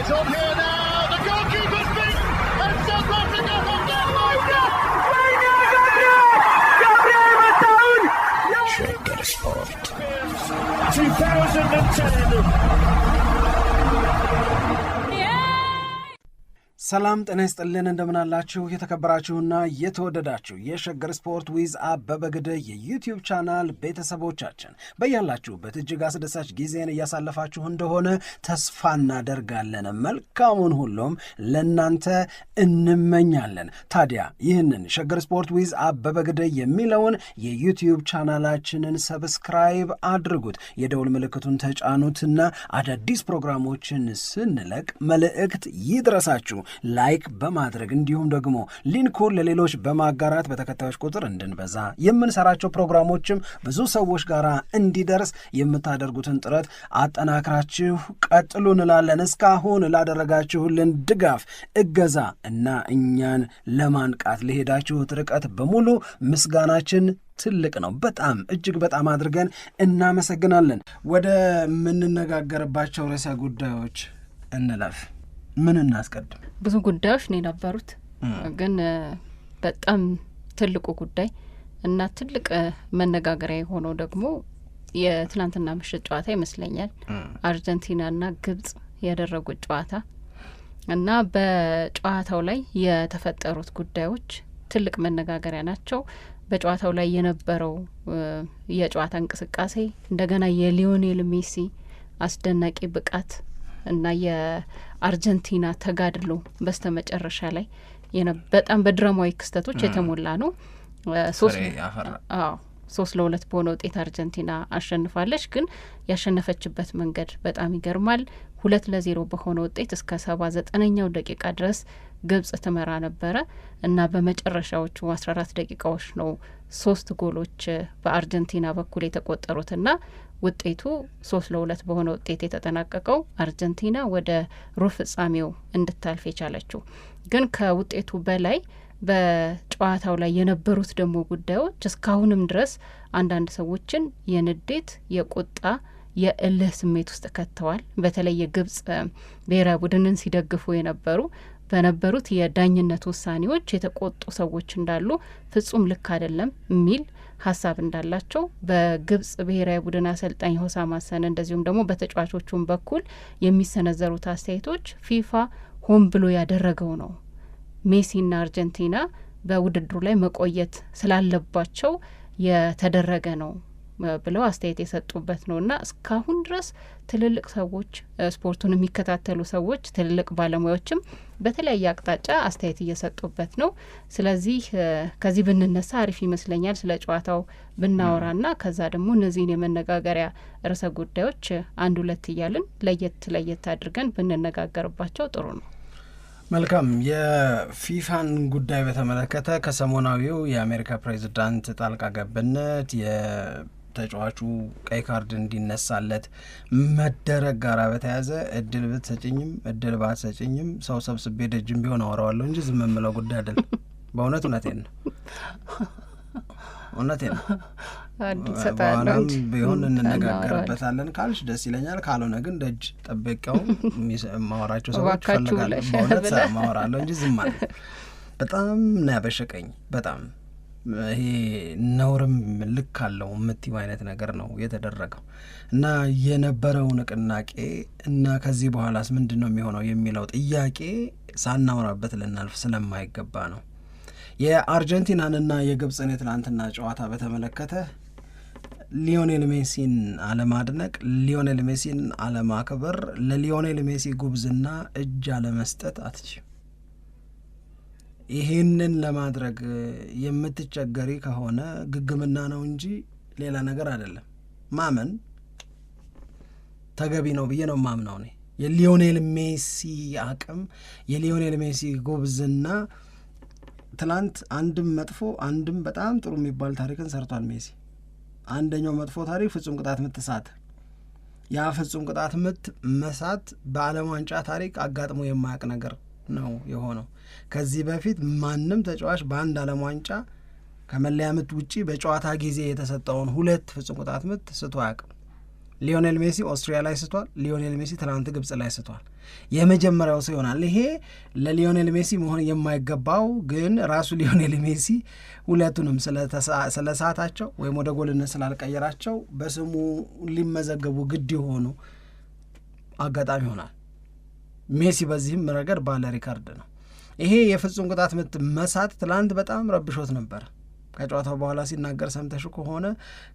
It's on here now. The goalkeeper's beat, and South Africa have done Shagger Sport 2010. ሰላም ጤና ይስጥልን እንደምናላችሁ የተከበራችሁና የተወደዳችሁ የሸገር ስፖርት ዊዝ አበበ ግደይ የዩቲዩብ ቻናል ቤተሰቦቻችን በያላችሁበት እጅግ አስደሳች ጊዜን እያሳለፋችሁ እንደሆነ ተስፋ እናደርጋለን። መልካሙን ሁሉም ለናንተ እንመኛለን። ታዲያ ይህንን ሸገር ስፖርት ዊዝ አበበ ግደይ የሚለውን የዩቲዩብ ቻናላችንን ሰብስክራይብ አድርጉት፣ የደውል ምልክቱን ተጫኑትና አዳዲስ ፕሮግራሞችን ስንለቅ መልእክት ይድረሳችሁ። ላይክ በማድረግ እንዲሁም ደግሞ ሊንኩን ለሌሎች በማጋራት በተከታዮች ቁጥር እንድንበዛ የምንሰራቸው ፕሮግራሞችም ብዙ ሰዎች ጋር እንዲደርስ የምታደርጉትን ጥረት አጠናክራችሁ ቀጥሉ እንላለን። እስካሁን ላደረጋችሁልን ድጋፍ፣ እገዛ እና እኛን ለማንቃት ለሄዳችሁት ርቀት በሙሉ ምስጋናችን ትልቅ ነው። በጣም እጅግ በጣም አድርገን እናመሰግናለን። ወደ ምንነጋገርባቸው ርዕሰ ጉዳዮች እንለፍ። ምን እናስቀድም? ብዙ ጉዳዮች ነው የነበሩት፣ ግን በጣም ትልቁ ጉዳይ እና ትልቅ መነጋገሪያ የሆነው ደግሞ የትናንትና ምሽት ጨዋታ ይመስለኛል። አርጀንቲናና ግብጽ ያደረጉት ጨዋታ እና በጨዋታው ላይ የተፈጠሩት ጉዳዮች ትልቅ መነጋገሪያ ናቸው። በጨዋታው ላይ የነበረው የጨዋታ እንቅስቃሴ፣ እንደገና የሊዮኔል ሜሲ አስደናቂ ብቃት እና የአርጀንቲና ተጋድሎ በስተመጨረሻ ላይ በጣም በድራማዊ ክስተቶች የተሞላ ነው። 3-2 በሆነ ውጤት አርጀንቲና አሸንፋለች። ግን ያሸነፈችበት መንገድ በጣም ይገርማል። 2-0 በሆነ ውጤት እስከ 79ኛው ደቂቃ ድረስ ግብጽ ትመራ ነበረ እና በመጨረሻዎቹ 14 ደቂቃዎች ነው 3 ጎሎች በአርጀንቲና በኩል የተቆጠሩትና ውጤቱ 3-2 በሆነ ውጤት የተጠናቀቀው አርጀንቲና ወደ ሩብ ፍጻሜው እንድታልፍ የቻለችው። ግን ከውጤቱ በላይ በጨዋታው ላይ የነበሩት ደግሞ ጉዳዮች እስካሁንም ድረስ አንዳንድ ሰዎችን የንዴት፣ የቁጣ፣ የእልህ ስሜት ውስጥ ከተዋል። በተለይ የግብጽ ብሔራዊ ቡድንን ሲደግፉ በነበሩት የዳኝነት ውሳኔዎች የተቆጡ ሰዎች እንዳሉ፣ ፍጹም ልክ አይደለም የሚል ሀሳብ እንዳላቸው በግብጽ ብሔራዊ ቡድን አሰልጣኝ ሆሳም ሀሰን እንደዚሁም ደግሞ በተጫዋቾቹም በኩል የሚሰነዘሩት አስተያየቶች ፊፋ ሆን ብሎ ያደረገው ነው፣ ሜሲና አርጀንቲና በውድድሩ ላይ መቆየት ስላለባቸው የተደረገ ነው ብለው አስተያየት የሰጡበት ነው እና እስካሁን ድረስ ትልልቅ ሰዎች፣ ስፖርቱን የሚከታተሉ ሰዎች፣ ትልልቅ ባለሙያዎችም በተለያየ አቅጣጫ አስተያየት እየሰጡበት ነው። ስለዚህ ከዚህ ብንነሳ አሪፍ ይመስለኛል። ስለ ጨዋታው ብናወራና ከዛ ደግሞ እነዚህን የመነጋገሪያ ርዕሰ ጉዳዮች አንድ ሁለት እያልን ለየት አድርገን ብንነጋገርባቸው ጥሩ ነው። መልካም። የፊፋን ጉዳይ በተመለከተ ከሰሞናዊው የአሜሪካ ፕሬዚዳንት ጣልቃ ገብነት የተጫዋቹ ቀይ ካርድ እንዲነሳለት መደረግ ጋር በተያያዘ እድል ብትሰጭኝም እድል ባትሰጭኝም ሰው ሰብስቤ ደጅም ቢሆን አወራዋለሁ እንጂ ዝም የምለው ጉዳይ አይደለም። በእውነት እውነቴን ነው። በኋላም ቢሆን እንነጋገርበታለን ካልሽ ደስ ይለኛል። ካልሆነ ግን ደጅ ጠበቂያው ማወራቸው ሰዎች ፈልጋለሁ። በእውነት ማወራለሁ እንጂ ዝም አለ። በጣም እና ያበሸቀኝ በጣም ይሄ ነውርም ልክ አለው የምትይው አይነት ነገር ነው የተደረገው እና የነበረው ንቅናቄ እና ከዚህ በኋላስ ምንድን ነው የሚሆነው የሚለው ጥያቄ ሳናወራበት ልናልፍ ስለማይገባ ነው። የአርጀንቲናንና የግብጽን የትናንትና ጨዋታ በተመለከተ ሊዮኔል ሜሲን አለማድነቅ፣ ሊዮኔል ሜሲን አለማክበር፣ ለሊዮኔል ሜሲ ጉብዝና እጅ አለመስጠት አትችም። ይሄንን ለማድረግ የምትቸገሪ ከሆነ ግግምና ነው እንጂ ሌላ ነገር አይደለም። ማመን ተገቢ ነው ብዬ ነው ማምነው። እኔ የሊዮኔል ሜሲ አቅም፣ የሊዮኔል ሜሲ ጉብዝና ትላንት አንድም መጥፎ አንድም በጣም ጥሩ የሚባል ታሪክን ሰርቷል ሜሲ። አንደኛው መጥፎ ታሪክ ፍጹም ቅጣት ምት ሳተ። ያ ፍጹም ቅጣት ምት መሳት በዓለም ዋንጫ ታሪክ አጋጥሞ የማያውቅ ነገር ነው የሆነው። ከዚህ በፊት ማንም ተጫዋች በአንድ ዓለም ዋንጫ ከመለያ ምት ውጪ በጨዋታ ጊዜ የተሰጠውን 2 ፍጹም ቅጣት ምት ስቶ አያውቅም። ሊዮኔል ሜሲ ኦስትሪያ ላይ ስቷል። ሊዮኔል ሜሲ ትናንት ግብጽ ላይ ስቷል። የመጀመሪያው ሰው ይሆናል። ይሄ ለሊዮኔል ሜሲ መሆን የማይገባው ግን ራሱ ሊዮኔል ሜሲ ሁለቱንም ስለሳታቸው ወይም ወደ ጎልነት ስላልቀየራቸው በስሙ ሊመዘገቡ ግድ የሆኑ አጋጣሚ ይሆናል። ሜሲ በዚህም ረገድ ባለ ሪካርድ ነው። ይሄ የፍጹም ቅጣት ምት መሳት ትላንት በጣም ረብሾት ነበር። ከጨዋታው በኋላ ሲናገር ሰምተሽ ከሆነ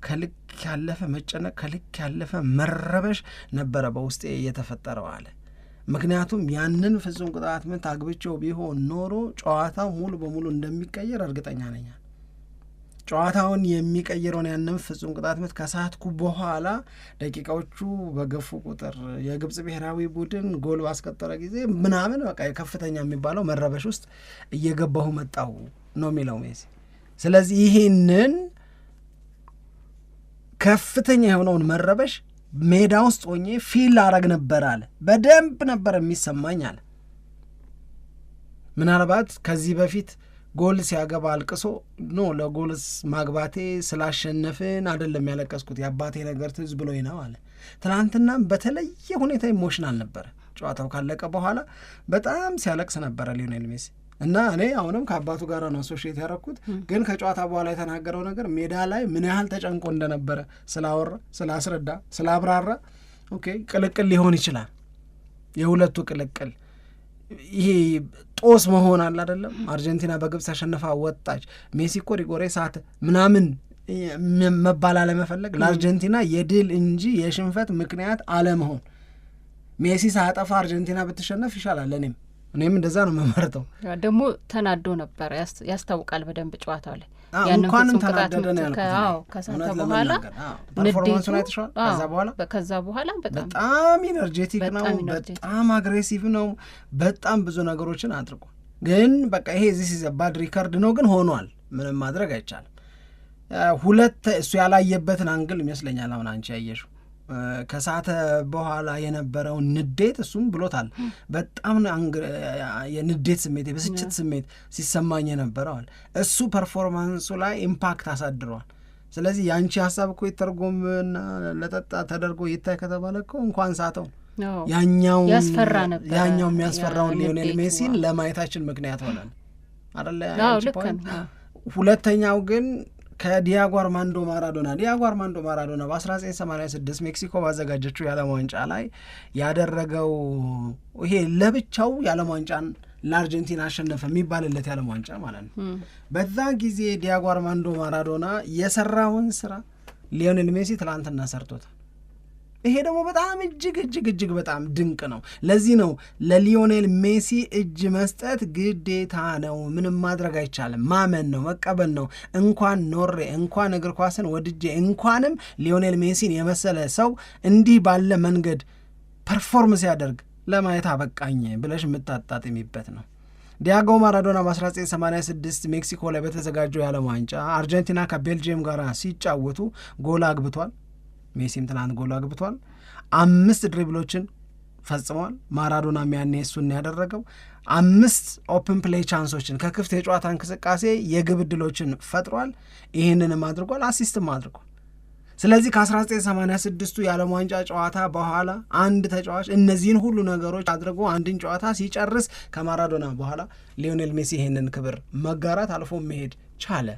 ከልክ ያለፈ መጨነቅ፣ ከልክ ያለፈ መረበሽ ነበረ በውስጤ እየተፈጠረው አለ። ምክንያቱም ያንን ፍጹም ቅጣት ምት አግብቼው ቢሆን ኖሮ ጨዋታው ሙሉ በሙሉ እንደሚቀየር እርግጠኛ ነኝ። ጨዋታውን የሚቀይረውን ያንን ፍጹም ቅጣት ምት ከሳትኩ በኋላ ደቂቃዎቹ በገፉ ቁጥር የግብጽ ብሔራዊ ቡድን ጎል ባስቆጠረ ጊዜ ምናምን በቃ የከፍተኛ የሚባለው መረበሽ ውስጥ እየገባሁ መጣሁ ነው የሚለው ሜሲ። ስለዚህ ይሄንን ከፍተኛ የሆነውን መረበሽ ሜዳ ውስጥ ሆኜ ፊል አረግ ነበር አለ። በደንብ ነበር የሚሰማኝ አለ። ምናልባት ከዚህ በፊት ጎል ሲያገባ አልቅሶ ለጎልስ ማግባቴ ስላሸነፍን አይደለም ያለቀስኩት የአባቴ ነገር ትዝ ብሎኝ ነው አለ። ትናንትናም በተለየ ሁኔታ ኢሞሽናል ነበረ። ጨዋታው ካለቀ በኋላ በጣም ሲያለቅስ ነበረ ሊዮኔል ሜሲ እና እኔ አሁንም ከአባቱ ጋር ነው አሶሺየት ያደረኩት። ግን ከጨዋታ በኋላ የተናገረው ነገር ሜዳ ላይ ምን ያህል ተጨንቆ እንደነበረ ስላወራ፣ ስላስረዳ፣ ስላብራራ ኦኬ ቅልቅል ሊሆን ይችላል የሁለቱ ቅልቅል ይሄ ጦስ መሆን አለ አይደለም። አርጀንቲና በግብጽ ተሸንፋ ወጣች፣ ሜሲ እኮ ሪጎሬ ሳት ምናምን መባል አለመፈለግ ለአርጀንቲና የድል እንጂ የሽንፈት ምክንያት አለመሆን። ሜሲ ሳያጠፋ አርጀንቲና ብትሸነፍ ይሻላል። እኔም እንደዛ ነው የምመርጠው። ደግሞ ተናዶ ነበር ያስታውቃል በደንብ ጨዋታው ላይ እንኳንም ተናደደ ነው ያልኩት። ከሳተ በኋላ ፐርፎርማንሱን አይተሽዋል። ከዛ በኋላ በጣም ኢነርጄቲክ ነው፣ በጣም አግሬሲቭ ነው፣ በጣም ብዙ ነገሮችን አድርጓል። ግን በቃ ይሄ ዚስ ባድ ሪከርድ ነው፣ ግን ሆኗል። ምንም ማድረግ አይቻልም። ሁለት እሱ ያላየበትን አንግል ይመስለኛል አሁን አንቺ ያየሽው ከሳተ በኋላ የነበረውን ንዴት እሱም ብሎታል። በጣም የንዴት ስሜት የብስጭት ስሜት ሲሰማኝ የነበረዋል። እሱ ፐርፎርማንሱ ላይ ኢምፓክት አሳድረዋል። ስለዚህ የአንቺ ሀሳብ እኮ ይተርጎምና ለጠጣ ተደርጎ ይታይ ከተባለ እኮ እንኳን ሳተው ያኛው ያስፈራ ነበር። ያኛው የሚያስፈራውን ሊዮኔል ሜሲን ለማየታችን ምክንያት ሆነን አይደለ? ሁለተኛው ግን ከዲያጎ አርማንዶ ማራዶና በ1986 ሜክሲኮ ባዘጋጀችው የዓለም ዋንጫ ላይ ያደረገው ይሄ ለብቻው የዓለም ዋንጫን ለአርጀንቲና አሸነፈ የሚባልለት የዓለም ዋንጫ ማለት ነው። በዛ ጊዜ ዲያጎ አርማንዶ ማራዶና የሰራውን ስራ ሊዮኔል ሜሲ ትላንትና ሰርቶታል። ይሄ ደግሞ በጣም እጅግ በጣም ድንቅ ነው። ለዚህ ነው ለሊዮኔል ሜሲ እጅ መስጠት ግዴታ ነው። ምንም ማድረግ አይቻልም። ማመን ነው፣ መቀበል ነው። እንኳን ኖሬ እንኳን እግር ኳስን ወድጄ እንኳንም ሊዮኔል ሜሲን የመሰለ ሰው እንዲህ ባለ መንገድ ፐርፎርም ሲያደርግ ለማየት አበቃኝ ብለሽ የምታጣጥሚበት ነው። ዲያጎ ማራዶና በ1986 ሜክሲኮ ላይ በተዘጋጀው የዓለም ዋንጫ አርጀንቲና ከቤልጅየም ጋር ሲጫወቱ ጎል አግብቷል። ሜሲም ትናንት ጎል አግብቷል። 5 ድሪብሎችን ፈጽሟል። ማራዶና ያኔ እሱን ያደረገው 5 ኦፕን ፕሌይ ቻንሶችን ከክፍት የጨዋታ እንቅስቃሴ የግብ ዕድሎችን ፈጥሯል። ይህንንም አድርጓል፣ አሲስትም አድርጓል። ስለዚህ ከ1986ቱ የዓለም ዋንጫ ጨዋታ በኋላ አንድ ተጫዋች እነዚህን ሁሉ ነገሮች አድርጎ አንድን ጨዋታ ሲጨርስ ከማራዶና በኋላ ሊዮኔል ሜሲ ይህንን ክብር መጋራት አልፎ መሄድ ቻለ።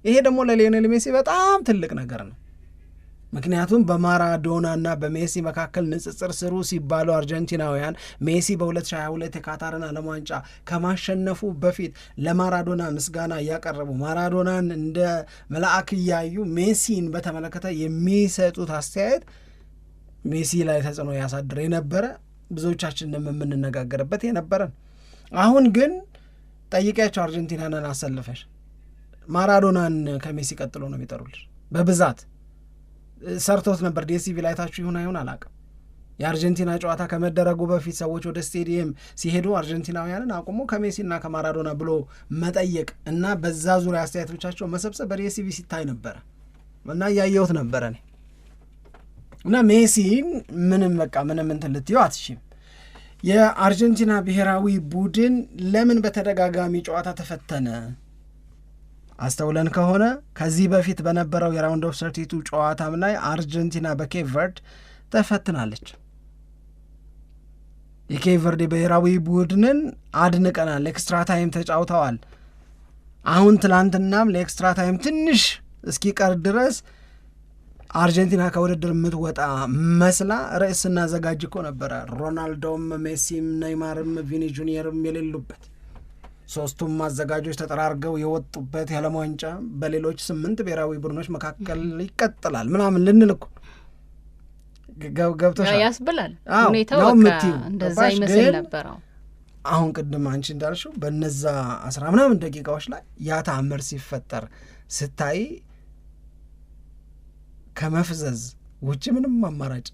ይሄ ደግሞ ለሊዮኔል ሜሲ በጣም ትልቅ ነገር ነው። ምክንያቱም በማራዶናና በሜሲ መካከል ንጽጽር ስሩ ሲባሉ አርጀንቲናውያን ሜሲ በ2022 የካታርን ዓለም ዋንጫ ከማሸነፉ በፊት ለማራዶና ምስጋና እያቀረቡ ማራዶናን እንደ መልአክ እያዩ ሜሲን በተመለከተ የሚሰጡት አስተያየት ሜሲ ላይ ተጽዕኖ ያሳድር የነበረ ብዙዎቻችንም የምንነጋገርበት የነበረን። አሁን ግን ጠይቂያቸው አርጀንቲናንን አሰልፈሽ ማራዶናን ከሜሲ ቀጥሎ ነው የሚጠሩልሽ በብዛት ሰርቶት ነበር። ዲኤስቲቪ ላይ ታችሁ ይሁን አይሁን አላውቅም። የአርጀንቲና ጨዋታ ከመደረጉ በፊት ሰዎች ወደ ስቴዲየም ሲሄዱ አርጀንቲናውያንን አቁሞ ከሜሲና ከማራዶና ብሎ መጠየቅ እና በዛ ዙሪያ አስተያየቶቻቸው መሰብሰብ በዲኤስቲቪ ሲታይ ነበረ እና እያየሁት ነበረ እኔ እና ሜሲን ምንም እንትን ልትይው አትሽም። የአርጀንቲና ብሔራዊ ቡድን ለምን በተደጋጋሚ ጨዋታ ተፈተነ? አስተውለን ከሆነ ከዚህ በፊት በነበረው የራውንድ ኦፍ 32 ጨዋታም ላይ አርጀንቲና በኬፕ ቨርድ ተፈትናለች። የኬፕ ቨርዴ ብሔራዊ ቡድንን አድንቀናል፣ ኤክስትራ ታይም ተጫውተዋል። አሁን ትላንትናም ለኤክስትራ ታይም ትንሽ እስኪቀር ድረስ አርጀንቲና ከውድድር የምትወጣ መስላ ርዕስ ስናዘጋጅ እኮ ነበረ። ሮናልዶም ሜሲም ኔይማርም ቪኒ ጁኒየርም የሌሉበት ሶስቱም አዘጋጆች ተጠራርገው የወጡበት የዓለም ዋንጫ በሌሎች 8 ብሔራዊ ቡድኖች መካከል ይቀጥላል ምናምን ልንል እኮ ገብቶሻል ያስብላል። ሁኔታው እንደዛ ይመስል ነበር። አሁን ቅድም አንቺ እንዳልሽው በነዛ 10 ምናምን ደቂቃዎች ላይ ያ ተአምር ሲፈጠር ስታይ ከመፍዘዝ ውጭ ምንም አማራጭ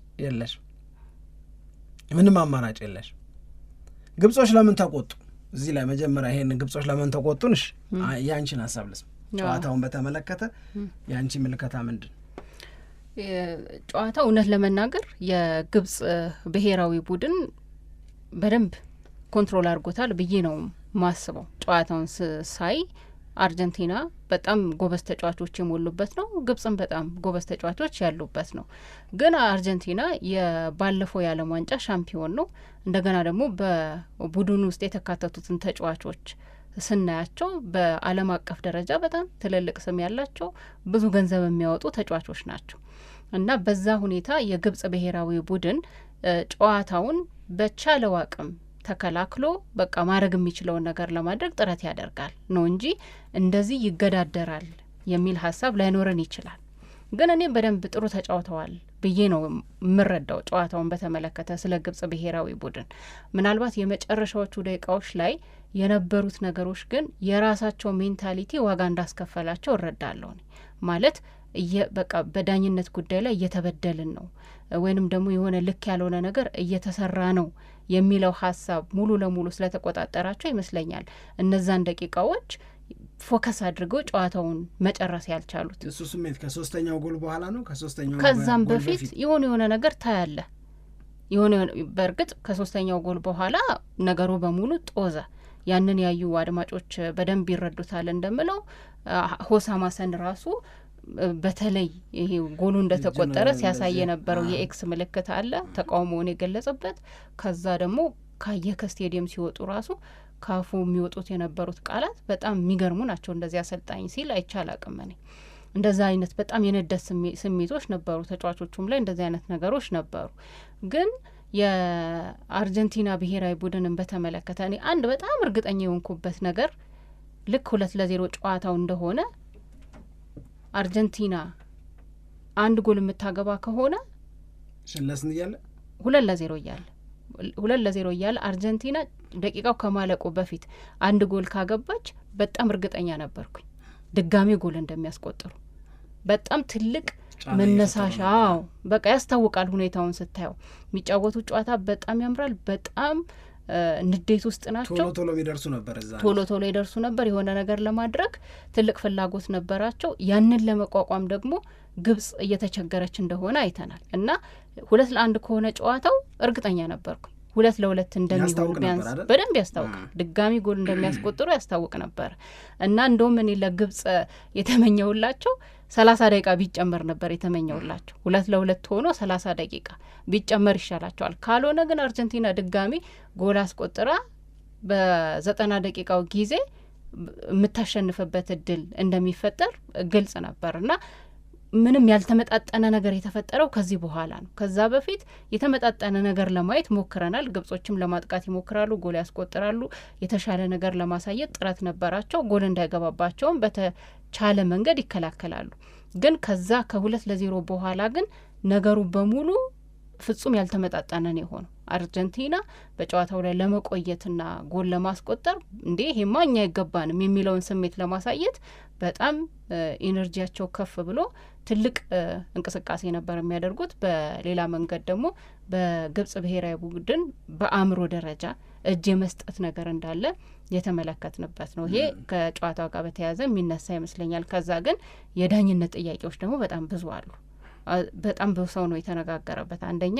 የለሽ። ግብጾች ለምን ተቆጡ? እዚህ ላይ መጀመሪያ ይሄን ግብጾች ለምን ተቆጡንሽ ያንቺን ሀሳብ ልስም። ጨዋታውን በተመለከተ ያንቺ ምልከታ ምንድን? ጨዋታው እውነት ለመናገር የግብጽ ብሔራዊ ቡድን በደንብ ኮንትሮል አድርጎታል ብዬ ነው ማስበው። ጨዋታውን ሳይ አርጀንቲና በጣም ጎበዝ ተጫዋቾች የሞሉበት ነው፣ ግብጽም በጣም ጎበዝ ተጫዋቾች ያሉበት ነው። ግን አርጀንቲና የባለፈው የዓለም ዋንጫ ሻምፒዮን ነው። እንደገና ደግሞ በቡድኑ ውስጥ የተካተቱትን ተጫዋቾች ስናያቸው በዓለም አቀፍ ደረጃ በጣም ትልልቅ ስም ያላቸው ብዙ ገንዘብ የሚያወጡ ተጫዋቾች ናቸው እና በዛ ሁኔታ የግብጽ ብሔራዊ ቡድን ጨዋታውን በቻለው አቅም ተከላክሎ በቃ ማድረግ የሚችለውን ነገር ለማድረግ ጥረት ያደርጋል ነው እንጂ እንደዚህ ይገዳደራል የሚል ሀሳብ ላይኖረን ይችላል። ግን እኔ በደንብ ጥሩ ተጫውተዋል ብዬ ነው የምረዳው ጨዋታውን በተመለከተ ስለ ግብጽ ብሔራዊ ቡድን። ምናልባት የመጨረሻዎቹ ደቂቃዎች ላይ የነበሩት ነገሮች ግን የራሳቸው ሜንታሊቲ ዋጋ እንዳስከፈላቸው እረዳለሁ። ማለት በቃ በዳኝነት ጉዳይ ላይ እየተበደልን ነው ወይንም ደግሞ የሆነ ልክ ያልሆነ ነገር እየተሰራ ነው የሚለው ሀሳብ ሙሉ ለሙሉ ስለተቆጣጠራቸው ይመስለኛል እነዛን ደቂቃዎች ፎከስ አድርገው ጨዋታውን መጨረስ ያልቻሉት። እሱ ስሜት ከሶስተኛው ጎል በኋላ ነው። ከዛም በፊት የሆነ ነገር ታያለ። በእርግጥ ከሶስተኛው ጎል በኋላ ነገሩ በሙሉ ጦዘ። ያንን ያዩ አድማጮች በደንብ ይረዱታል። እንደምለው ሆሳም ሀሰን ራሱ በተለይ ይሄ ጎሉ እንደተቆጠረ ሲያሳይ የነበረው የኤክስ ምልክት አለ ተቃውሞውን የገለጸበት። ከዛ ደግሞ ከስቴዲየም ሲወጡ ራሱ ካፉ የሚወጡት የነበሩት ቃላት በጣም የሚገርሙ ናቸው። እንደዚህ አሰልጣኝ ሲል አይቻል አቅም ነኝ። እንደዛ አይነት በጣም የነደስ ስሜቶች ነበሩ። ተጫዋቾቹም ላይ እንደዚህ አይነት ነገሮች ነበሩ። ግን የአርጀንቲና ብሔራዊ ቡድንን በተመለከተ እኔ አንድ በጣም እርግጠኛ የሆንኩበት ነገር ልክ 2-0 ጨዋታው እንደሆነ አርጀንቲና አንድ ጎል የምታገባ ከሆነ ሽለስን እያለ 2-0 እያለ አርጀንቲና ደቂቃው ከማለቁ በፊት አንድ ጎል ካገባች በጣም እርግጠኛ ነበርኩኝ ድጋሚ ጎል እንደሚያስቆጥሩ። በጣም ትልቅ መነሳሻው በቃ ያስታውቃል። ሁኔታውን ስታየው የሚጫወቱ ጨዋታ በጣም ያምራል። በጣም ንዴት ውስጥ ናቸው። ቶሎ ይደርሱ ነበር፣ ቶሎ ይደርሱ ነበር። የሆነ ነገር ለማድረግ ትልቅ ፍላጎት ነበራቸው። ያንን ለመቋቋም ደግሞ ግብጽ እየተቸገረች እንደሆነ አይተናል እና 2-1 ከሆነ ጨዋታው እርግጠኛ ነበርኩኝ 2-2 እንደሚሆን ቢያንስ በደንብ ያስታውቃል። ድጋሚ ጎል እንደሚያስቆጥሩ ያስታውቅ ነበር እና እንደውም እኔ ለግብጽ የተመኘውላቸው 30 ደቂቃ ቢጨመር ነበር የተመኘውላቸው። 2-2 ሆኖ 30 ደቂቃ ቢጨመር ይሻላቸዋል። ካልሆነ ግን አርጀንቲና ድጋሚ ጎል አስቆጥራ በ90 ደቂቃው ጊዜ የምታሸንፍበት እድል እንደሚፈጠር ግልጽ ነበር እና ምንም ያልተመጣጠነ ነገር የተፈጠረው ከዚህ በኋላ ነው። ከዛ በፊት የተመጣጠነ ነገር ለማየት ሞክረናል። ግብጾችም ለማጥቃት ይሞክራሉ፣ ጎል ያስቆጥራሉ፣ የተሻለ ነገር ለማሳየት ጥረት ነበራቸው። ጎል እንዳይገባባቸውም በተቻለ መንገድ ይከላከላሉ። ግን ከዛ ከ2-0 በኋላ ግን ነገሩ በሙሉ ፍጹም ያልተመጣጠነ ነው የሆነው። አርጀንቲና በጨዋታው ላይ ለመቆየትና ጎል ለማስቆጠር እንዴ ይሄማ እኛ አይገባንም የሚለውን ስሜት ለማሳየት በጣም ኢነርጂያቸው ከፍ ብሎ ትልቅ እንቅስቃሴ ነበር የሚያደርጉት። በሌላ መንገድ ደግሞ በግብጽ ብሔራዊ ቡድን በአእምሮ ደረጃ እጅ የመስጠት ነገር እንዳለ የተመለከትንበት ነው። ይሄ ከጨዋታው ጋር በተያያዘ የሚነሳ ይመስለኛል። ከዛ ግን የዳኝነት ጥያቄዎች ደግሞ በጣም ብዙ አሉ። በጣም ብዙ ሰው ነው የተነጋገረበት። አንደኛ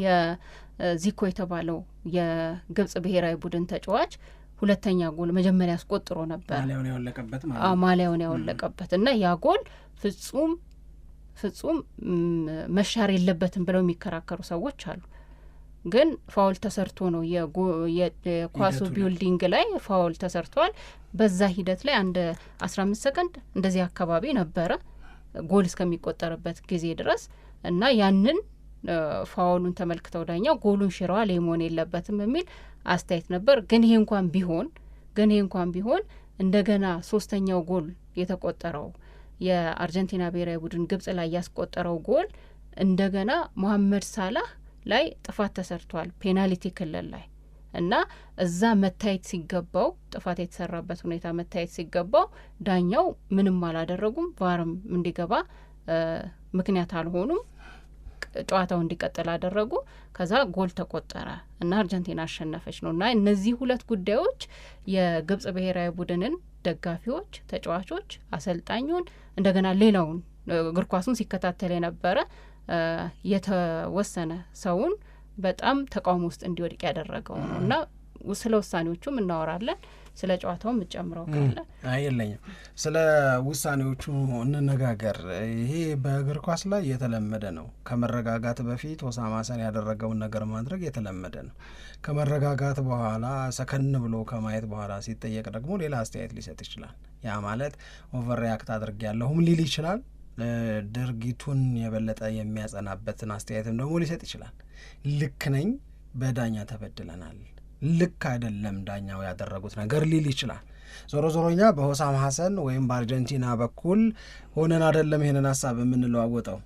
የዚኮ የተባለው የግብጽ ብሔራዊ ቡድን ተጫዋች ሁለተኛ ጎል መጀመሪያ አስቆጥሮ ነበር፣ ማሊያውን ያወለቀበት እና ያ ጎል ፍጹም መሻር የለበትም ብለው የሚከራከሩ ሰዎች አሉ። ግን ፋውል ተሰርቶ ነው የኳሱ ቢልዲንግ ላይ ፋውል ተሰርቷል። በዛ ሂደት ላይ አንድ 15 ሰከንድ እንደዚህ አካባቢ ነበረ ጎል እስከሚቆጠርበት ጊዜ ድረስ እና ያንን ፋውሉን ተመልክተው ዳኛው ጎሉን ሽረዋል መሆን የለበትም የሚል አስተያየት ነበር። ግን ይሄ እንኳን ቢሆን እንደገና ሶስተኛው ጎል የተቆጠረው የአርጀንቲና ብሔራዊ ቡድን ግብጽ ላይ ያስቆጠረው ጎል እንደገና መሐመድ ሳላህ ላይ ጥፋት ተሰርቷል ፔናልቲ ክልል ላይ እና እዛ መታየት ሲገባው ጥፋት የተሰራበት ሁኔታ መታየት ሲገባው ዳኛው ምንም አላደረጉም። ቫርም እንዲገባ ምክንያት አልሆኑም። ጨዋታው እንዲቀጥል አደረጉ። ከዛ ጎል ተቆጠረ እና አርጀንቲና አሸነፈች ነው። እና እነዚህ ሁለት ጉዳዮች የግብጽ ብሔራዊ ቡድንን ደጋፊዎች፣ ተጫዋቾች፣ አሰልጣኙን እንደገና ሌላውን እግር ኳሱን ሲከታተል የነበረ የተወሰነ ሰውን በጣም ተቃውሞ ውስጥ እንዲወድቅ ያደረገው ነው እና ስለ ውሳኔዎቹም እናወራለን። ስለ ጨዋታውም የምትጨምረው ካለ? የለኝም። ስለ ውሳኔዎቹ እንነጋገር። ይሄ በእግር ኳስ ላይ የተለመደ ነው። ከመረጋጋት በፊት ሆሳም ሀሰን ያደረገውን ነገር ማድረግ የተለመደ ነው። ከመረጋጋት በኋላ ሰከን ብሎ ከማየት በኋላ ሲጠየቅ ደግሞ ሌላ አስተያየት ሊሰጥ ይችላል። ያ ማለት ኦቨር ሪያክት አድርጌያለሁም ሊል ይችላል። ድርጊቱን የበለጠ የሚያጸናበትን አስተያየትም ደግሞ ሊሰጥ ይችላል። ልክ ነኝ፣ በዳኛ ተበድለናል፣ ልክ አይደለም ዳኛው ያደረጉት ነገር ሊል ይችላል። ዞሮ ዞሮኛ በሆሳም ሀሰን ወይም በአርጀንቲና በኩል ሆነን አይደለም ይሄንን ሀሳብ የምንለዋወጠው።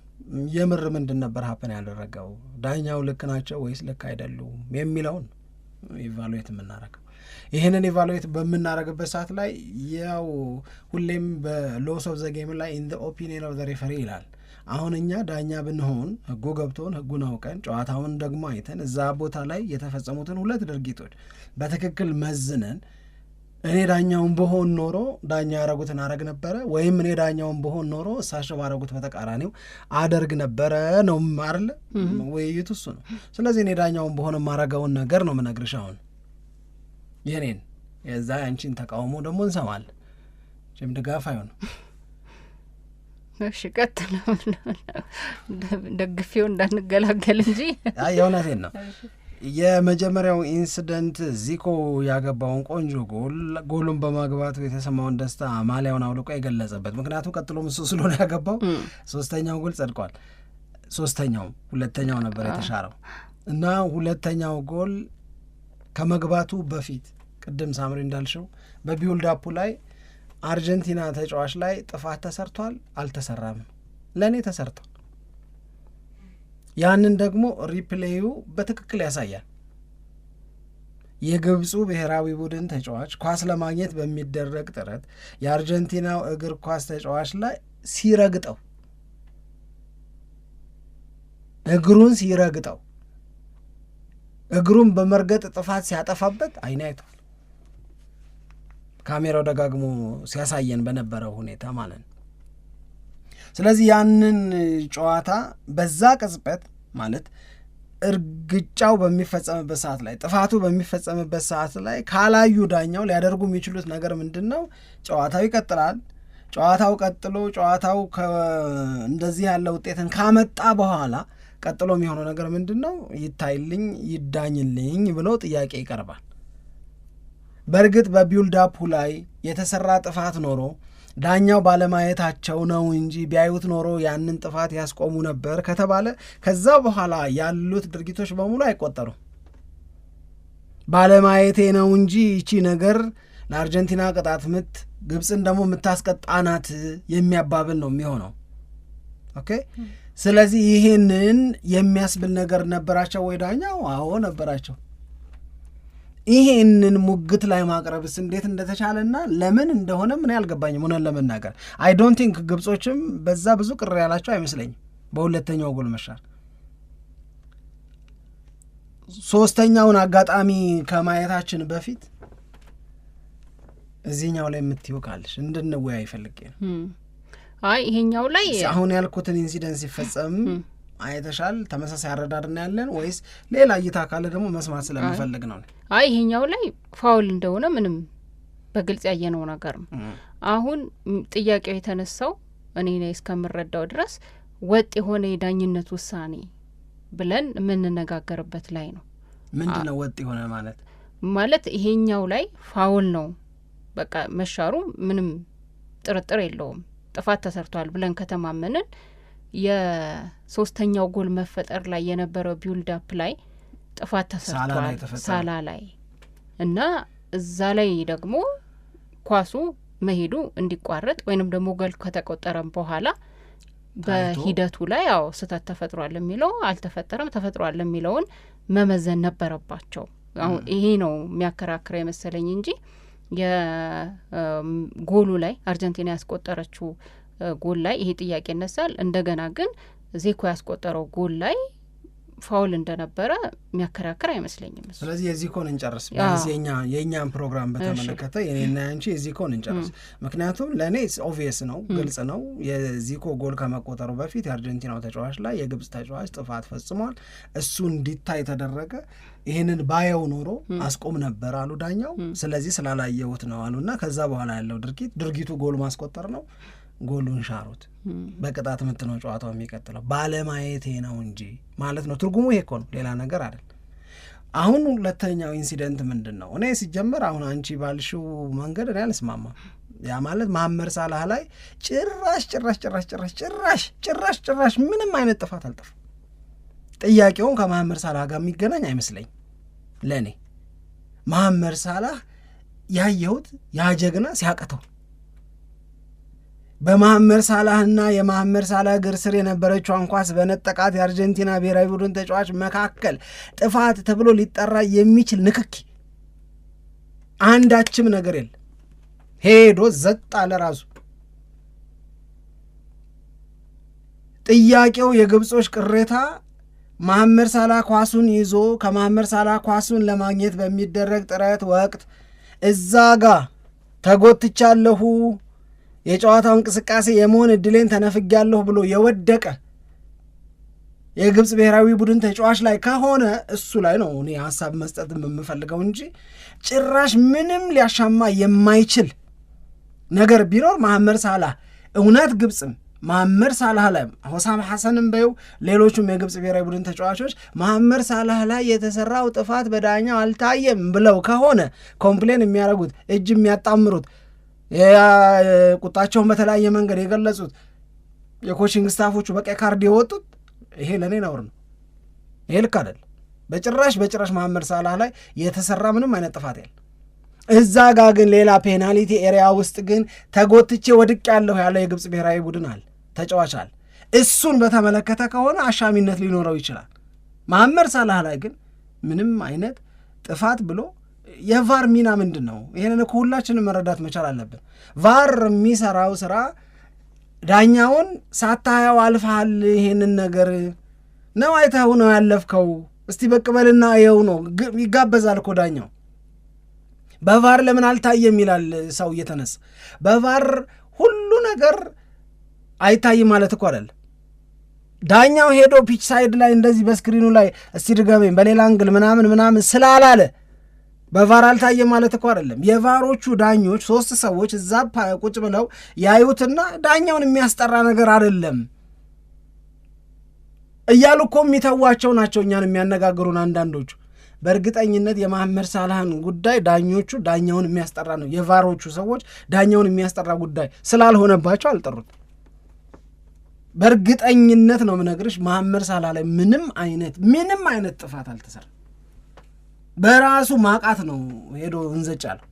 የምር ምንድን ነበር ሀፐን ያደረገው፣ ዳኛው ልክ ናቸው ወይስ ልክ አይደሉም የሚለውን ኢቫሉዌት የምናረገው። ይህንን ኢቫሉዌት በምናረግበት ሰዓት ላይ ያው ሁሌም በሎስ ኦፍ ዘ ጌም ላይ ኢን ዘ ኦፒኒየን ኦፍ ዘ ሬፈሪ ይላል። አሁን እኛ ዳኛ ብንሆን ህጉ ገብቶን ህጉን አውቀን ጨዋታውን ደግሞ አይተን እዛ ቦታ ላይ የተፈጸሙትን ሁለት ድርጊቶች በትክክል መዝነን እኔ ዳኛውን በሆን ኖሮ ዳኛ ያረጉትን አረግ ነበረ ወይም እኔ ዳኛውን በሆን ኖሮ እሳቸው ባረጉት በተቃራኒው አደርግ ነበረ ነው አይደል? ውይይቱ እሱ ነው። ስለዚህ እኔ ዳኛውን በሆን ማረገውን ነገር ነው ምነግርሽ። አሁን የኔን የዛ አንቺን ተቃውሞ ደግሞ እንሰማለን። ጭም ድጋፍ አይሆንም። እሺ ቀጥል። ደግፌው እንዳንገላገል እንጂ የእውነቴን ነው። የመጀመሪያው ኢንሲደንት ዚኮ ያገባውን ቆንጆ ጎሉን በማግባቱ የተሰማውን ደስታ ማሊያውን አውልቆ የገለጸበት፣ ምክንያቱም ቀጥሎ እሱ ስለሆነ ያገባው ሶስተኛው ጎል ጸድቋል። ሁለተኛው ነበር የተሻረው እና ሁለተኛው ጎል ከመግባቱ በፊት ቅድም ሳምሪ እንዳልሽው በቢውልድ አፑ ላይ አርጀንቲና ተጫዋች ላይ ጥፋት ተሰርቷል አልተሰራም? ለእኔ ተሰርቷል። ያንን ደግሞ ሪፕሌዩ በትክክል ያሳያል። የግብፁ ብሔራዊ ቡድን ተጫዋች ኳስ ለማግኘት በሚደረግ ጥረት የአርጀንቲናው እግር ኳስ ተጫዋች ላይ ሲረግጠው፣ እግሩን በመርገጥ ጥፋት ሲያጠፋበት አይን አይቷል። ካሜራው ደጋግሞ ሲያሳየን በነበረው ሁኔታ ማለት ነው። ስለዚህ ያንን ጨዋታ በዛ ቅጽበት ማለት እርግጫው በሚፈጸምበት ሰዓት ላይ ጥፋቱ በሚፈጸምበት ሰዓት ላይ ካላዩ ዳኛው ሊያደርጉ የሚችሉት ነገር ምንድን ነው? ጨዋታው ይቀጥላል። ጨዋታው ቀጥሎ ጨዋታው እንደዚህ ያለ ውጤትን ካመጣ በኋላ ቀጥሎ የሚሆነው ነገር ምንድን ነው? ይታይልኝ፣ ይዳኝልኝ ብሎ ጥያቄ ይቀርባል። በእርግጥ በቢውልድ አፑ ላይ የተሰራ ጥፋት ኖሮ ዳኛው ባለማየታቸው ነው እንጂ ቢያዩት ኖሮ ያንን ጥፋት ያስቆሙ ነበር ከተባለ ከዛ በኋላ ያሉት ድርጊቶች በሙሉ አይቆጠሩም። ባለማየቴ ነው እንጂ ይቺ ነገር ለአርጀንቲና ቅጣት ምት ግብፅን ደግሞ የምታስቀጣናት የሚያባብል ነው የሚሆነው። ኦኬ። ስለዚህ ይሄንን የሚያስብል ነገር ነበራቸው ወይ ዳኛው? አዎ ነበራቸው። ይሄንን ሙግት ላይ ማቅረብስ እንዴት እንደተቻለና ለምን እንደሆነ ምን ያልገባኝም ሆነን ለመናገር አይ ዶንት ቲንክ ግብጾችም በዛ ብዙ ቅር ያላቸው አይመስለኝም። በሁለተኛው ጎል መሻር ሶስተኛውን አጋጣሚ ከማየታችን በፊት እዚህኛው ላይ የምትይው ካለሽ እንድንወያይ ፈልጌ ነው። አይ ይሄኛው ላይ አሁን ያልኩትን ኢንሲደንስ ሲፈጸም አይተሻል? ተመሳሳይ አረዳድና ያለን ወይስ ሌላ እይታ ካለ ደግሞ መስማት ስለምፈልግ ነው። አይ ይሄኛው ላይ ፋውል እንደሆነ ምንም በግልጽ ያየነው ነገር ነው። አሁን ጥያቄው የተነሳው እኔ ነኝ እስከምረዳው ድረስ ወጥ የሆነ የዳኝነት ውሳኔ ብለን የምንነጋገርበት ላይ ነው። ምንድነው ወጥ የሆነ ማለት ይሄኛው ላይ ፋውል ነው በቃ መሻሩ ምንም ጥርጥር የለውም ጥፋት ተሰርቷል ብለን ከተማመንን የሶስተኛው ጎል መፈጠር ላይ የነበረው ቢልድ አፕ ላይ ጥፋት ተሰርቷል ሳላ ላይ እና እዛ ላይ ደግሞ ኳሱ መሄዱ እንዲቋረጥ ወይንም ደግሞ ጎል ከተቆጠረም በኋላ በሂደቱ ላይ ያው ስህተት ተፈጥሯል የሚለው አልተፈጠረም ተፈጥሯል የሚለውን መመዘን ነበረባቸው። አሁን ይሄ ነው የሚያከራክረው መሰለኝ እንጂ የጎሉ ላይ አርጀንቲና ያስቆጠረችው ጎል ላይ ይሄ ጥያቄ ይነሳል። እንደገና ግን ዜኮ ያስቆጠረው ጎል ላይ ፋውል እንደነበረ የሚያከራክር አይመስለኝም። ስለዚህ የዚኮን እንጨርስ ማለት የኛን ፕሮግራም በተመለከተ የኔና አንቺ የዚኮን እንጨርስ። ምክንያቱም ለኔ ኦብቪየስ ነው ግልጽ ነው የዚኮ ጎል ከመቆጠሩ በፊት የአርጀንቲናው ተጫዋች ላይ የግብጽ ተጫዋች ጥፋት ፈጽሟል እሱ እንዲታይ ተደረገ። ይሄንን ባየው ኖሮ አስቆም ነበር አሉ ዳኛው። ስለዚህ ስላላየሁት ነው አሉና ከዛ በኋላ ያለው ድርጊቱ ጎል ማስቆጠር ነው። ጎሉን ሻሩት በቅጣት ምት ነው ጨዋታው የሚቀጥለው ባለማየቴ ነው እንጂ ማለት ነው። ትርጉሙ ይሄ እኮ ነው ሌላ ነገር አይደል። አሁን ሁለተኛው ኢንሲደንት ምንድነው? እኔ ሲጀመር አሁን አንቺ ባልሽው መንገድ እኔ አልስማማም። ያ ማለት መሐመድ ሳላህ ላይ ጭራሽ ምንም አይነት ጥፋት አልጠፋም። ጥያቄውን ከመሐመድ ሳላህ ጋር የሚገናኝ አይመስለኝ ለኔ። መሐመድ ሳላህ ያየሁት ያ ጀግና ሲያቀተው በመሐመድ ሳላህና የመሐመድ ሳላህ እግር ስር የነበረችውን ኳስ በነጠቃት የአርጀንቲና ብሔራዊ ቡድን ተጫዋች መካከል ጥፋት ተብሎ ሊጠራ የሚችል ንክኪ አንዳችም ነገር የለም። ሄዶ ዘጥ አለ ራሱ። ጥያቄው የግብጾች ቅሬታ መሐመድ ሳላህ ኳሱን ይዞ ከመሐመድ ሳላህ ኳሱን ለማግኘት በሚደረግ ጥረት ወቅት እዛ ጋር ተጎትቻለሁ የጨዋታው እንቅስቃሴ የመሆን እድሌን ተነፍጊያለሁ ብሎ የወደቀ የግብጽ ብሔራዊ ቡድን ተጫዋች ላይ ከሆነ እሱ ላይ ነው እኔ ሀሳብ መስጠት የምፈልገው እንጂ ጭራሽ ምንም ሊያሻማ የማይችል ነገር ቢኖር መሐመድ ሳላህ እውነት ግብጽም መሐመድ ሳላህ ላይ ሆሳም ሐሰንም በየው ሌሎቹም የግብጽ ብሔራዊ ቡድን ተጫዋቾች መሐመድ ሳላህ ላይ የተሰራው ጥፋት በዳኛው አልታየም ብለው ከሆነ ኮምፕሌን የሚያደርጉት እጅ የሚያጣምሩት ቁጣቸውን በተለያየ መንገድ የገለጹት የኮቺንግ ስታፎቹ በቀይ ካርድ የወጡት ይሄ ለኔ ነውር ነው። ይሄ ልክ አይደል። በጭራሽ መሐመድ ሳላህ ላይ የተሰራ ምንም አይነት ጥፋት የለም። እዛ ጋር ግን ሌላ ፔናልቲ ኤሪያ ውስጥ ግን ተጎትቼ ወድቅ ያለሁ ያለው የግብጽ ብሔራዊ ቡድን አለ ተጫዋች አለ። እሱን በተመለከተ ከሆነ አሻሚነት ሊኖረው ይችላል። መሐመድ ሳላህ ላይ ግን ምንም አይነት ጥፋት ብሎ የቫር ሚና ምንድን ነው? ይሄንን እኮ ሁላችንም መረዳት መቻል አለብን። ቫር የሚሰራው ስራ ዳኛውን ሳታየው አልፈሃል ይሄንን ነገር ነው አይተኸው ነው ያለፍከው እስቲ በቅበልና ይኸው ነው ይጋበዛል እኮ ዳኛው። በቫር ለምን አልታየም ይላል ሰው እየተነሳ። በቫር ሁሉ ነገር አይታይም ማለት እኮ አይደል። ዳኛው ሄዶ ፒች ሳይድ ላይ እንደዚህ በስክሪኑ ላይ እስቲ ድገመኝ በሌላ አንግል ምናምን ስላላለ በቫር አልታየም ማለት እኮ አይደለም። የቫሮቹ ዳኞች 3 ሰዎች እዛ ቁጭ ብለው ያዩትና ዳኛውን የሚያስጠራ ነገር አይደለም እያሉ እኮ የሚተዋቸው ናቸው እኛን የሚያነጋግሩን አንዳንዶቹ። በእርግጠኝነት የመሐመድ ሳላህን ጉዳይ ዳኛውን የሚያስጠራ ነው። የቫሮቹ ሰዎች ዳኛውን የሚያስጠራ ጉዳይ ስላልሆነባቸው አልጠሩት። በእርግጠኝነት ነው የምነግርሽ መሐመድ ሳላህ ላይ ምንም አይነት ጥፋት አልተሰራም። በራሱ ማቃት ነው ሄዶ እንዘጫለሁ።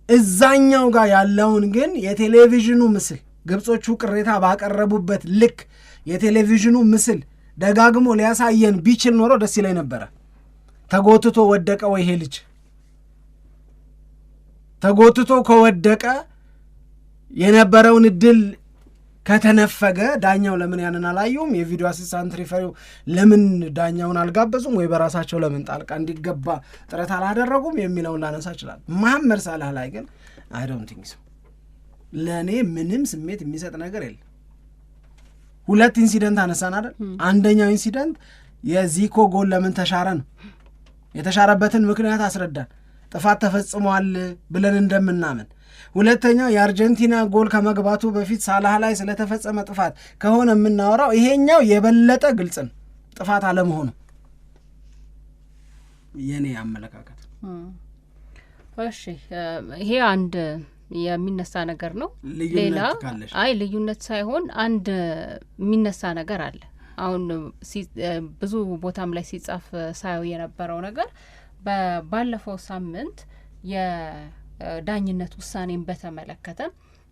እዛኛው ጋር ያለውን ግን የቴሌቪዥኑ ምስል ግብጾቹ ቅሬታ ባቀረቡበት ልክ የቴሌቪዥኑ ምስል ደጋግሞ ሊያሳየን ቢችል ኖሮ ደስ ይለኝ ነበረ። ተጎትቶ ወደቀ ወይ ይሄ ልጅ ተጎትቶ ከወደቀ የነበረውን እድል ከተነፈገ ዳኛው ለምን ያንን አላዩም? የቪዲዮ አሲስታንት ሪፈሪው ለምን ዳኛውን አልጋበዙም? ወይ በራሳቸው ለምን ጣልቃ እንዲገባ ጥረት አላደረጉም የሚለውን ላነሳ ይችላል። መሐመድ ሳላህ ላይ ግን አይ ዶንት ቲንክ ሶ ለኔ ምንም ስሜት የሚሰጥ ነገር የለም። 2 ኢንሲደንት አነሳን አይደል? አንደኛው ኢንሲደንት የዚኮ ጎል ለምን ተሻረ ነው። የተሻረበትን ምክንያት አስረዳን። ጥፋት ተፈጽሟል ብለን እንደምናምን። ሁለተኛው የአርጀንቲና ጎል ከመግባቱ በፊት ሳላህ ላይ ስለተፈጸመ ጥፋት ከሆነ የምናወራው ይሄኛው የበለጠ ግልጽ ነው። ጥፋት አለመሆኑ የኔ አመለካከት። እሺ ይሄ አንድ የሚነሳ ነገር ነው። ሌላ ልዩነት ሳይሆን አንድ የሚነሳ ነገር አለ። አሁን ብዙ ቦታም ላይ ሲጻፍ ሳየው የነበረው ነገር ባለፈው ሳምንት የዳኝነት ውሳኔን በተመለከተ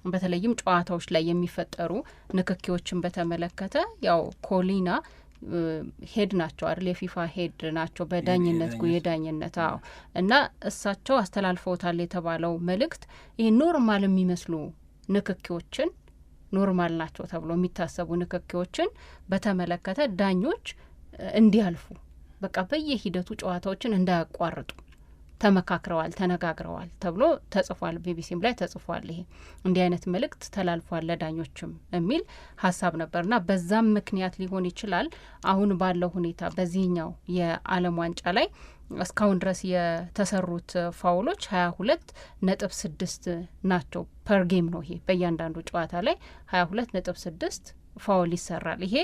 በተለይም ጨዋታዎች ላይ የሚፈጠሩ ንክኪዎችን በተመለከተ ያው ኮሊና ሄድ ናቸው አይደል? የፊፋ ሄድ ናቸው በዳኝነት የዳኝነት እና እሳቸው አስተላልፈውታል የተባለው መልእክት ይህ ኖርማል የሚመስሉ ንክኪዎችን ኖርማል ናቸው ተብሎ የሚታሰቡ ንክኪዎችን በተመለከተ ዳኞች እንዲያልፉ በቃ በየሂደቱ ጨዋታዎችን እንዳያቋርጡ ተመካክረዋል፣ ተነጋግረዋል ተብሎ ተጽፏል። ቢቢሲም ላይ ተጽፏል። ይሄ እንዲህ አይነት መልእክት ተላልፏል ለዳኞችም የሚል ሀሳብ ነበርና በዛም ምክንያት ሊሆን ይችላል አሁን ባለው ሁኔታ በዚህኛው የዓለም ዋንጫ ላይ እስካሁን ድረስ የተሰሩት ፋውሎች 22.6 ናቸው። ፐር ጌም ነው። ይሄ በእያንዳንዱ ጨዋታ ላይ 22.6 ፋውል ይሰራል። ይሄ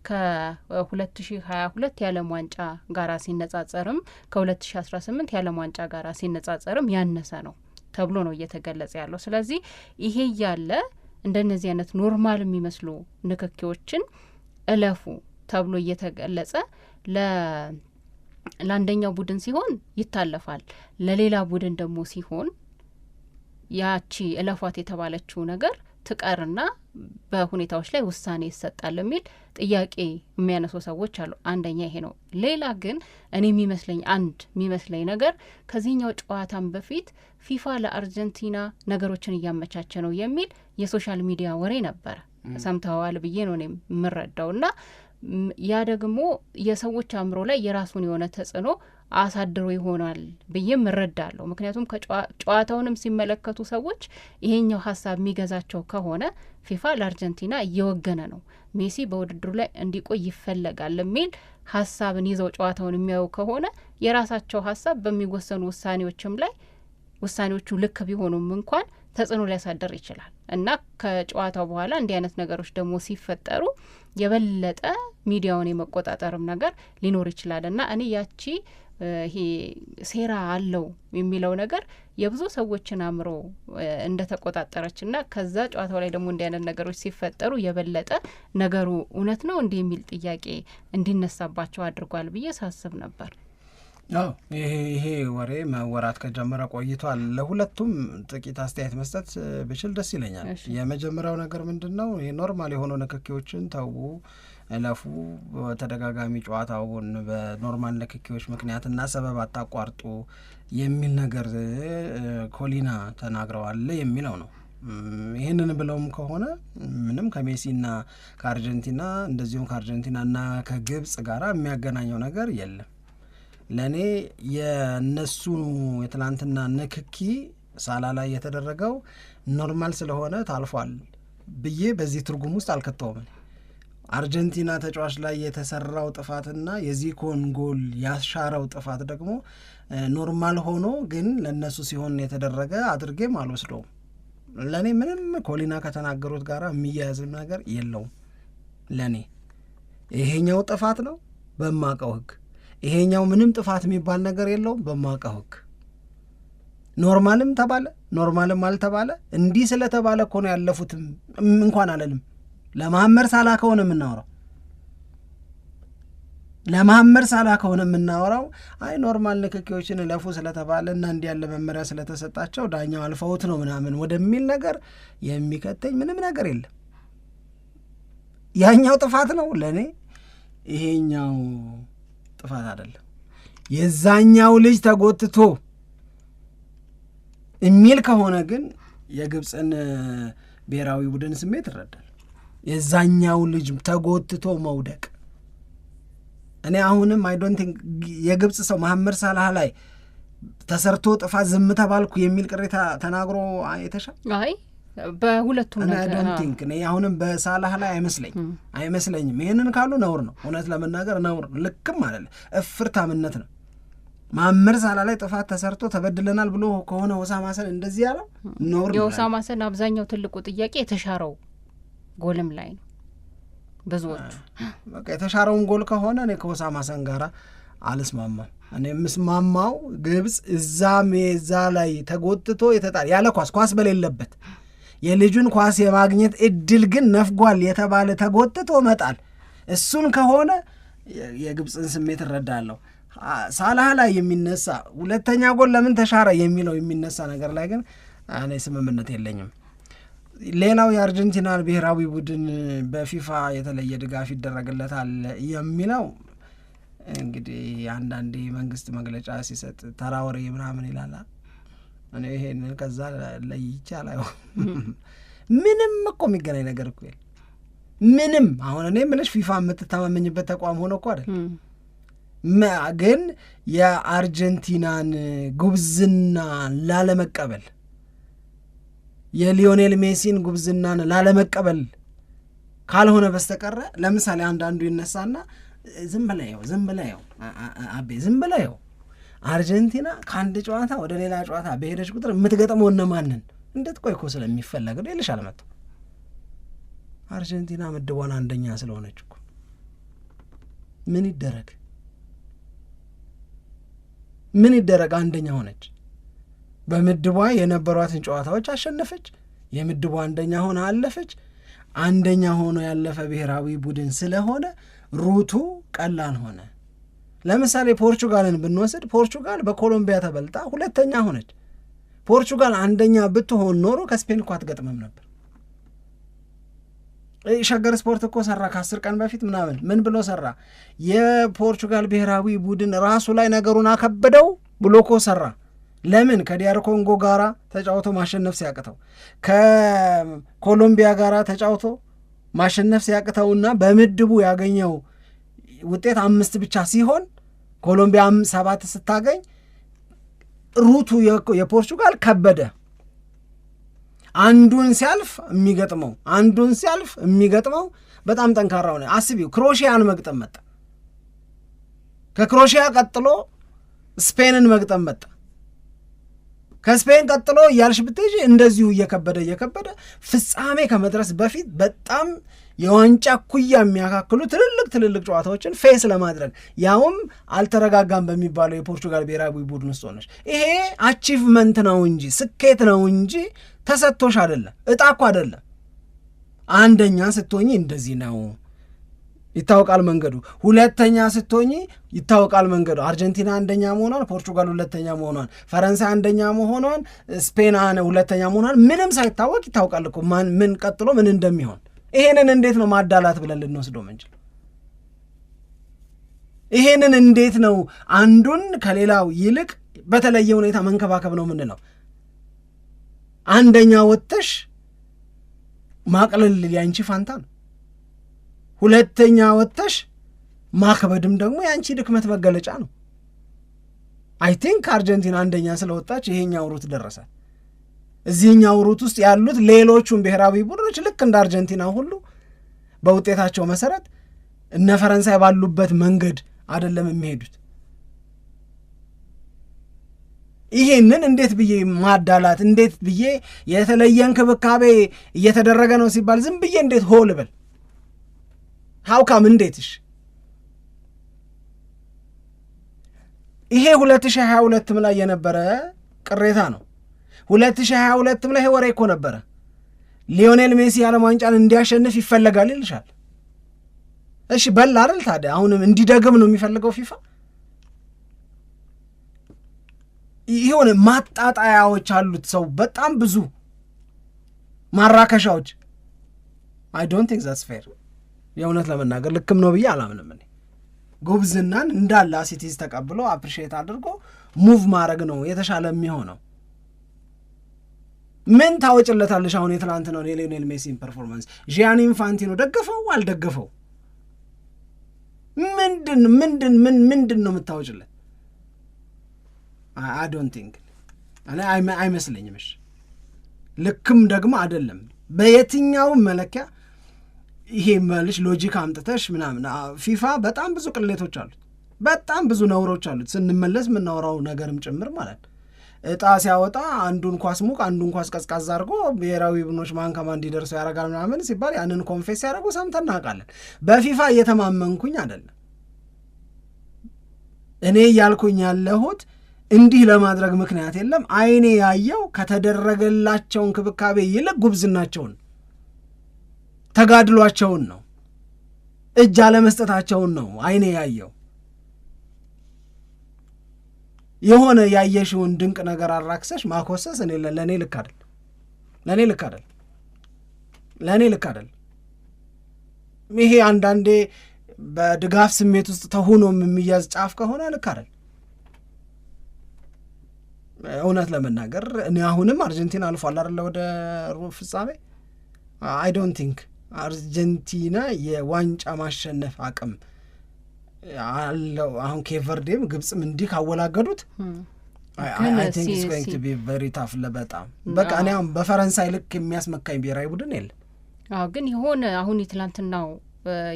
ከ2022 የዓለም ዋንጫ ጋራ ሲነጻጸርም ከ2018 የዓለም ዋንጫ ጋራ ሲነጻጸርም ያነሰ ነው ተብሎ ነው እየተገለጸ ያለው። ስለዚህ ይሄ ያለ እንደነዚህ አይነት ኖርማል የሚመስሉ ንክኪዎችን እለፉ ተብሎ እየተገለጸ ለአንደኛው ቡድን ሲሆን ይታለፋል፣ ለሌላ ቡድን ደግሞ ሲሆን ያቺ እለፏት የተባለችው ነገር ትቀርና በሁኔታዎች ላይ ውሳኔ ይሰጣል የሚል ጥያቄ የሚያነሱ ሰዎች አሉ። አንደኛ ይሄ ነው። ሌላ ግን እኔ የሚመስለኝ ነገር ከዚህኛው ጨዋታም በፊት ፊፋ ለአርጀንቲና ነገሮችን እያመቻቸ ነው የሚል የሶሻል ሚዲያ ወሬ ነበረ። ሰምተዋል ብዬ ነው እኔ የምረዳውና ያ ደግሞ የሰዎች አእምሮ ላይ የራሱን የሆነ ተጽዕኖ አሳድሮ ይሆናል ብዬም እረዳለሁ። ምክንያቱም ጨዋታውንም ሲመለከቱ ሰዎች ይሄኛው ሀሳብ የሚገዛቸው ከሆነ ፊፋ ለአርጀንቲና እየወገነ ነው፣ ሜሲ በውድድሩ ላይ እንዲቆይ ይፈለጋል የሚል ሀሳብን ይዘው ጨዋታውን የሚያዩ ከሆነ የራሳቸው ሀሳብ በሚወሰኑ ውሳኔዎችም ላይ ውሳኔዎቹ ልክ ቢሆኑም እንኳን ተጽዕኖ ሊያሳደር ይችላል እና ከጨዋታው በኋላ እንዲህ አይነት ነገሮች ደግሞ ሲፈጠሩ የበለጠ ሚዲያውን የመቆጣጠርም ነገር ሊኖር ይችላል እና እኔ ያቺ ይሄ ሴራ አለው የሚለው ነገር የብዙ ሰዎችን አእምሮ እንደተቆጣጠረችና ከዛ ጨዋታው ላይ ደግሞ እንዲህ አይነት ነገሮች ሲፈጠሩ የበለጠ ነገሩ እውነት ነው እንዲህ የሚል ጥያቄ እንዲነሳባቸው አድርጓል ብዬ ሳስብ ነበር። ይሄ ወሬ መወራት ከጀመረ ቆይቷል። ለሁለቱም ጥቂት አስተያየት መስጠት ብችል ደስ ይለኛል። የመጀመሪያው ነገር ምንድን ነው? ኖርማል የሆኑ ንክኪዎችን ተዉ፣ እለፉ፣ በተደጋጋሚ ጨዋታውን በኖርማል ንክኪዎች ምክንያትና ሰበብ አታቋርጡ የሚል ነገር ኮሊና ተናግረዋል የሚለው ነው። ይህንን ብለውም ከሆነ ምንም ከሜሲና ከአርጀንቲና እንደዚሁም ከአርጀንቲናና ከግብጽ ጋር የሚያገናኘው ነገር የለም። ለእኔ የእነሱ የትላንትና ንክኪ ሳላ ላይ የተደረገው ኖርማል ስለሆነ ታልፏል ብዬ በዚህ ትርጉም ውስጥ አልከተውም። አርጀንቲና ተጫዋች ላይ የተሰራው ጥፋትና የዚኮን ጎል ያሻረው ጥፋት ደግሞ ኖርማል ሆኖ ግን ለእነሱ ሲሆን የተደረገ አድርጌም አልወስደውም። ለእኔ ምንም ኮሊና ከተናገሩት ጋር የሚያያዝም ነገር የለውም። ለእኔ ይሄኛው ጥፋት ነው በማቀው ሕግ፣ ይሄኛው ምንም ጥፋት የሚባል ነገር የለውም በማቀው ሕግ። ኖርማልም ተባለ ኖርማልም አልተባለ እንዲህ ስለተባለ እኮ ነው ያለፉትም እንኳን አለልም። ለመሐመድ ሳላ ከሆነ የምናወራው አይ ኖርማል ንክኪዎችን ለፉ ስለተባለ እና እንዲህ ያለ መመሪያ ስለተሰጣቸው ዳኛው አልፈውት ነው ምናምን ወደሚል ነገር የሚከተኝ ምንም ነገር የለም። ያኛው ጥፋት ነው ለእኔ፣ ይሄኛው ጥፋት አይደለም። የዛኛው ልጅ ተጎትቶ የሚል ከሆነ ግን የግብፅን ብሔራዊ ቡድን ስሜት ይረዳል። የዛኛው ልጅ ተጎትቶ መውደቅ እኔ አሁንም አይ ዶንት ቲንክ የግብፅ ሰው መሐመድ ሳላህ ላይ ተሰርቶ ጥፋት ዝም ተባልኩ የሚል ቅሬታ ተናግሮ አይተሻል? አይ በሁለቱም ነገር አይ ዶንት ቲንክ እኔ አሁንም በሳላህ ላይ አይመስለኝም። ይሄንን ካሉ ነውር ነው፣ እውነት ለመናገር ነውር ነው፣ ልክም አይደለ፣ እፍርታምነት ነው። መሐመድ ሳላህ ላይ ጥፋት ተሰርቶ ተበድለናል ብሎ ከሆነ ሆሳም ሀሰን እንደዚህ ያለው ነውር ነው። የሆሳም ሀሰን አብዛኛው ትልቁ ጥያቄ የተሻረው ጎልም ላይ ነው። ብዙዎቹ። በቃ የተሻረውን ጎል ከሆነ እኔ ከኦሳማ ሰንጋራ አልስማማም። እኔ የምስማማው ግብጽ እዛ ሜዛ ላይ ተጎትቶ የተጣለ ያለ ኳስ በሌለበት የልጁን ኳስ የማግኘት እድል ግን ነፍጓል የተባለ ተጎትቶ መጣል፣ እሱን ከሆነ የግብጽን ስሜት እረዳለሁ። ሳላህ ላይ የሚነሳ ሁለተኛ ጎል ለምን ተሻረ የሚለው የሚነሳ ነገር ላይ ግን እኔ ስምምነት የለኝም። ሌላው የአርጀንቲና ብሔራዊ ቡድን በፊፋ የተለየ ድጋፍ ይደረግለታል የሚለው እንግዲህ አንዳንዴ መንግስት መግለጫ ሲሰጥ ተራወሬ ምናምን ይላል። እኔ ይሄንን ከዛ ለይቻ ላይ ምንም እኮ የሚገናኝ ነገር እኮ የለም ምንም። አሁን እኔ ምንሽ ፊፋ የምትተማመኝበት ተቋም ሆኖ እኮ አይደል፣ ግን የአርጀንቲናን ጉብዝና ላለመቀበል የሊዮኔል ሜሲን ጉብዝናን ላለመቀበል ካልሆነ በስተቀረ ለምሳሌ አንዳንዱ ይነሳና ዝም በላየው አቤ ዝም በላየው አርጀንቲና ከአንድ ጨዋታ ወደ ሌላ ጨዋታ በሄደች ቁጥር የምትገጥመው እነማንን እንዴት ቆይኮ ስለሚፈለግ ነው ይልሻል መጥቶ አርጀንቲና ምድቧን አንደኛ ስለሆነች እኮ ምን ይደረግ አንደኛ ሆነች። በምድቧ የነበሯትን ጨዋታዎች አሸነፈች፣ የምድቧ አንደኛ ሆነ አለፈች። አንደኛ ሆኖ ያለፈ ብሔራዊ ቡድን ስለሆነ ሩቱ ቀላል ሆነ። ለምሳሌ ፖርቹጋልን ብንወስድ ፖርቹጋል በኮሎምቢያ ተበልጣ ሁለተኛ ሆነች። ፖርቹጋል አንደኛ ብትሆን ኖሮ ከስፔን እኮ አትገጥምም ነበር። ሸገር ስፖርት እኮ ሰራ ከ10 ቀን በፊት ምናምን ምን ብሎ ሰራ? የፖርቹጋል ብሔራዊ ቡድን ራሱ ላይ ነገሩን አከበደው ብሎ እኮ ሰራ። ለምን? ከዲያር ኮንጎ ጋራ ተጫውቶ ማሸነፍ ሲያቅተው፣ ከኮሎምቢያ ጋራ ተጫውቶ ማሸነፍ ሲያቅተውና በምድቡ ያገኘው ውጤት 5 ብቻ ሲሆን ኮሎምቢያ 7 ስታገኝ ሩቱ የፖርቹጋል ከበደ። አንዱን ሲያልፍ የሚገጥመው በጣም ጠንካራ ሆነ። አስቢው፣ ክሮሺያን መግጠም መጣ። ከክሮሺያ ቀጥሎ ስፔንን መግጠም መጣ። ከስፔን ቀጥሎ እያልሽ ብትሄጂ እንደዚሁ እየከበደ ፍጻሜ ከመድረስ በፊት በጣም የዋንጫ ኩያ የሚያካክሉ ትልልቅ ጨዋታዎችን ፌስ ለማድረግ ያውም አልተረጋጋም በሚባለው የፖርቹጋል ብሔራዊ ቡድን ውስጥ ሆነች። ይሄ አቺቭመንት ነው እንጂ ስኬት ነው እንጂ ተሰጥቶሽ አይደለም፣ እጣ እኮ አይደለም። አንደኛ ስትሆኚ እንደዚህ ነው ይታወቃል መንገዱ። ሁለተኛ ስትሆኚ ይታወቃል መንገዱ። አርጀንቲና አንደኛ መሆኗን፣ ፖርቹጋል ሁለተኛ መሆኗን፣ ፈረንሳይ አንደኛ መሆኗን፣ ስፔን ሁለተኛ መሆኗን ምንም ሳይታወቅ ይታወቃል እኮ ምን ቀጥሎ ምን እንደሚሆን። ይሄንን እንዴት ነው ማዳላት ብለን ልንወስደው ምንችል? ይሄንን እንዴት ነው አንዱን ከሌላው ይልቅ በተለየ ሁኔታ መንከባከብ ነው ምንለው? አንደኛ ወጥተሽ ማቅለል ያንቺ ፋንታ ነው። ሁለተኛ ወጥተሽ ማክበድም ደግሞ ያንቺ ድክመት መገለጫ ነው። አይ ቲንክ አርጀንቲና አንደኛ ስለወጣች ይሄኛው ሩት ደረሰ። እዚህኛው ሩት ውስጥ ያሉት ሌሎቹን ብሔራዊ ቡድኖች ልክ እንደ አርጀንቲና ሁሉ በውጤታቸው መሰረት እነ ፈረንሳይ ባሉበት መንገድ አይደለም የሚሄዱት። ይሄንን እንዴት ብዬ ማዳላት፣ እንዴት ብዬ የተለየ እንክብካቤ እየተደረገ ነው ሲባል ዝም ብዬ እንዴት ሆል ብል ሀውካም እንዴትሽ? ይሄ 2022 ላይ የነበረ ቅሬታ ነው። 2022 ላይ ወሬ እኮ ነበረ። ሊዮኔል ሜሲ የዓለም ዋንጫን እንዲያሸንፍ ይፈለጋል ይልሻል። እሺ በል አይደል ታዲያ አሁንም እንዲደግም ነው የሚፈልገው ፊፋ። ይሄውን ማጣጣያዎች አሉት ሰው በጣም ብዙ ማራከሻዎች። I don't think that's fair። የእውነት ለመናገር ልክም ነው ብዬ አላምንም። እኔ ጉብዝናን እንዳለ አሲቲዝ ተቀብሎ አፕሪሺየት አድርጎ ሙቭ ማድረግ ነው የተሻለ የሚሆነው። ምን ታወጭለታለሽ? አሁን የትላንት ነው የሊዮኔል ሜሲን ፐርፎርማንስ ጂያኒ ኢንፋንቲኖ ደገፈው አልደገፈው ምንድን ነው የምታወጭለት? I don't think እኔ አይመስለኝም። እሺ ልክም ደግሞ አይደለም በየትኛውም መለኪያ። ይሄ መልሽ ሎጂክ አምጥተሽ ምናምን ፊፋ በጣም ብዙ ቅሌቶች አሉት፣ በጣም ብዙ ነውሮች አሉት። ስንመለስ የምናወራው ነገርም ጭምር ማለት እጣ ሲያወጣ አንዱን ኳስ ሙቅ አንዱን ኳስ ቀዝቃዛ አድርጎ ብሔራዊ ቡድኖች ማን ከማን እንዲደርሰው ያደርጋል ምናምን ሲባል ያንን ኮንፌስ ያደርጉ ሰምተን እናውቃለን። በፊፋ እየተማመንኩኝ አይደለም እኔ እያልኩኝ ያለሁት እንዲህ ለማድረግ ምክንያት የለም። አይኔ ያየው ከተደረገላቸው እንክብካቤ ይልቅ ጉብዝናቸውን ተጋድሏቸውን ነው፣ እጅ አለመስጠታቸውን ነው አይኔ ያየው። የሆነ ያየሽውን ድንቅ ነገር አራክሰሽ ማኮሰስ ለእኔ ልክ አይደል። ይሄ አንዳንዴ በድጋፍ ስሜት ውስጥ ተሆኖም የሚያዝ ጫፍ ከሆነ ልክ አይደል። እውነት ለመናገር እኔ አሁንም አርጀንቲና አልፏል አይደለ ወደ ሩብ ፍጻሜ። አይ ዶንት ቲንክ አርጀንቲና የዋንጫ ማሸነፍ አቅም አለው። አሁን ኬቨርዴም ግብፅም እንዲህ ካወላገዱት አይ ቲንክ ኢትስ ጎይንግ ቱ ቢ ቬሪ ታፍ ለበጣም በቃ እኔ አሁን በፈረንሳይ ልክ የሚያስመካኝ ብሔራዊ ቡድን የለም። ግን የሆነ አሁን የትላንትናው